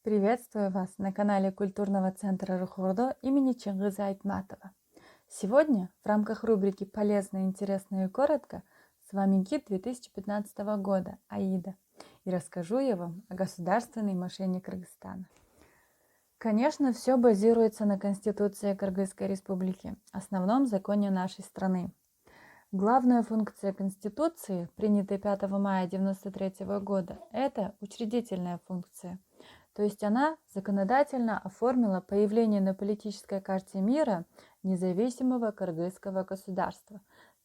Приветствую вас на канале культурного центра Рухордо имени Чингиза Айтматова. Сегодня в рамках рубрики «Полезно, интересно и коротко» с вами гид 2015 года Аида, и расскажу я вам о государственной машине Кыргызстана. Конечно, все базируется на Конституции Кыргызской Республики, основном законе нашей страны. Главная функция Конституции, принятой 5 мая 1993 года, это учредительная функция. То есть она законодательно оформила появление на политической карте мира независимого кыргызского государства.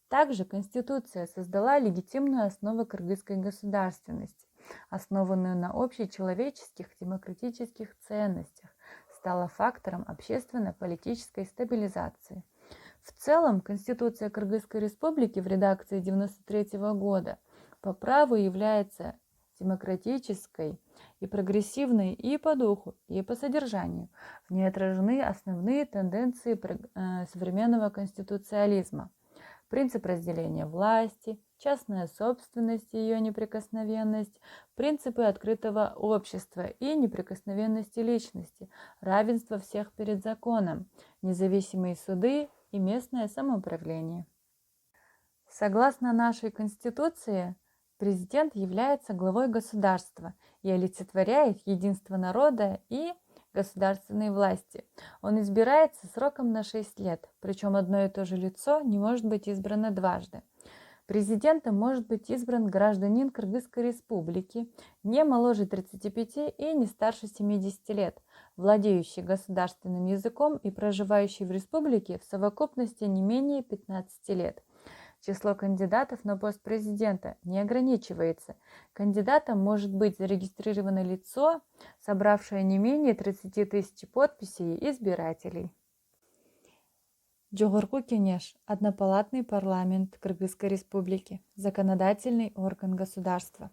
Также Конституция создала легитимную основу кыргызской государственности, основанную на общечеловеческих демократических ценностях, стала фактором общественно-политической стабилизации. В целом, Конституция Кыргызской Республики в редакции 1993 года по праву является демократической и прогрессивной и по духу, и по содержанию. В ней отражены основные тенденции современного конституциализма. Принцип разделения власти, частная собственность и ее неприкосновенность, принципы открытого общества и неприкосновенности личности, равенство всех перед законом, независимые суды и местное самоуправление. Согласно нашей Конституции, президент является главой государства и олицетворяет единство народа и государственной власти. Он избирается сроком на 6 лет, причем одно и то же лицо не может быть избрано дважды. Президентом может быть избран гражданин Кыргызской Республики, не моложе 35 и не старше 70 лет, владеющий государственным языком и проживающий в республике в совокупности не менее 15 лет. Число кандидатов на пост президента не ограничивается. Кандидатом может быть зарегистрировано лицо, собравшее не менее 30 тысяч подписей избирателей. Жогорку Кеңеш – однопалатный парламент Кыргызской Республики, законодательный орган государства.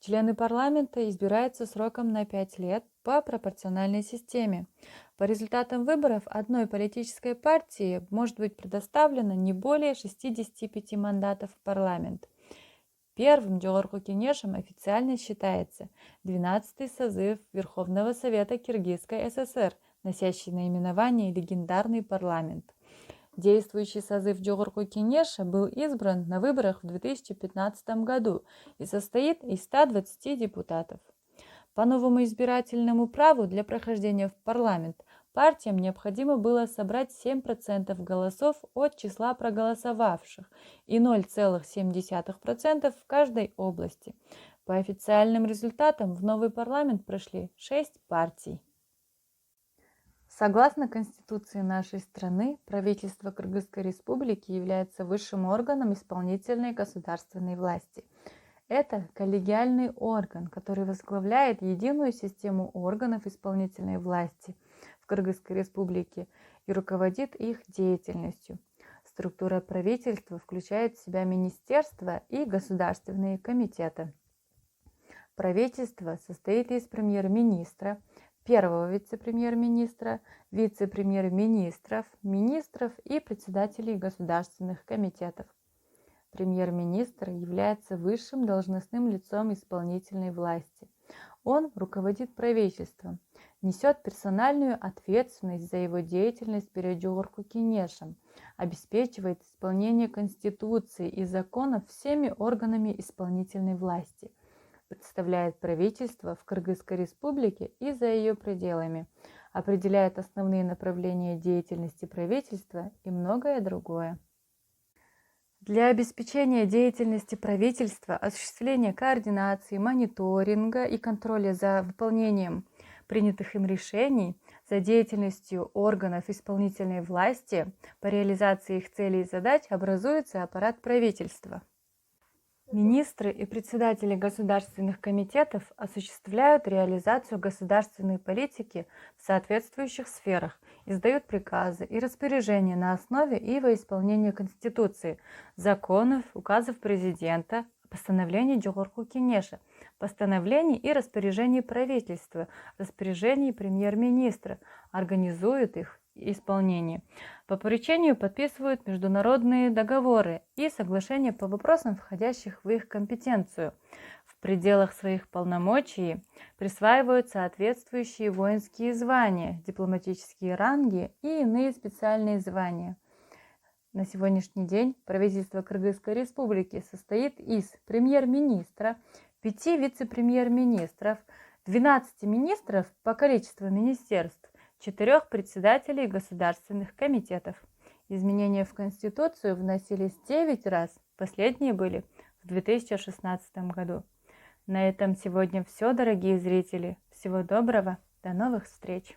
Члены парламента избираются сроком на 5 лет по пропорциональной системе. По результатам выборов одной политической партии может быть предоставлено не более 65 мандатов в парламент. Первым Жогорку Кеңешем официально считается 12-й созыв Верховного Совета Киргизской ССР, носящий наименование «Легендарный парламент». Действующий созыв Жогорку Кеңеша был избран на выборах в 2015 году и состоит из 120 депутатов. По новому избирательному праву для прохождения в парламент партиям необходимо было собрать 7% голосов от числа проголосовавших и 0,7% в каждой области. По официальным результатам в новый парламент прошли 6 партий. Согласно Конституции нашей страны, правительство Кыргызской Республики является высшим органом исполнительной государственной власти. Это коллегиальный орган, который возглавляет единую систему органов исполнительной власти в Кыргызской Республике и руководит их деятельностью. Структура правительства включает в себя министерства и государственные комитеты. Правительство состоит из премьер-министра, первого вице-премьер-министра, вице-премьер-министров, министров и председателей государственных комитетов. Премьер-министр является высшим должностным лицом исполнительной власти. Он руководит правительством, несет персональную ответственность за его деятельность перед Жогорку Кеңешем, обеспечивает исполнение Конституции и законов всеми органами исполнительной власти, представляет правительство в Кыргызской Республике и за ее пределами, определяет основные направления деятельности правительства и многое другое. Для обеспечения деятельности правительства, осуществления координации, мониторинга и контроля за выполнением принятых им решений, за деятельностью органов исполнительной власти по реализации их целей и задач образуется аппарат правительства. Министры и председатели государственных комитетов осуществляют реализацию государственной политики в соответствующих сферах, издают приказы и распоряжения на основе и во исполнение Конституции, законов, указов президента, постановлений Жогорку Кеңеша, постановлений и распоряжений правительства, распоряжений премьер-министра, организуют их исполнение. По поручению подписывают международные договоры и соглашения по вопросам, входящих в их компетенцию. В пределах своих полномочий присваивают соответствующие воинские звания, дипломатические ранги и иные специальные звания. На сегодняшний день правительство Кыргызской республики состоит из премьер-министра, 5 вице-премьер-министров, 12 министров по количеству министерств, 4 председателей государственных комитетов. Изменения в Конституцию вносились 9 раз, последние были в 2016 году. На этом сегодня все, дорогие зрители. Всего доброго, до новых встреч!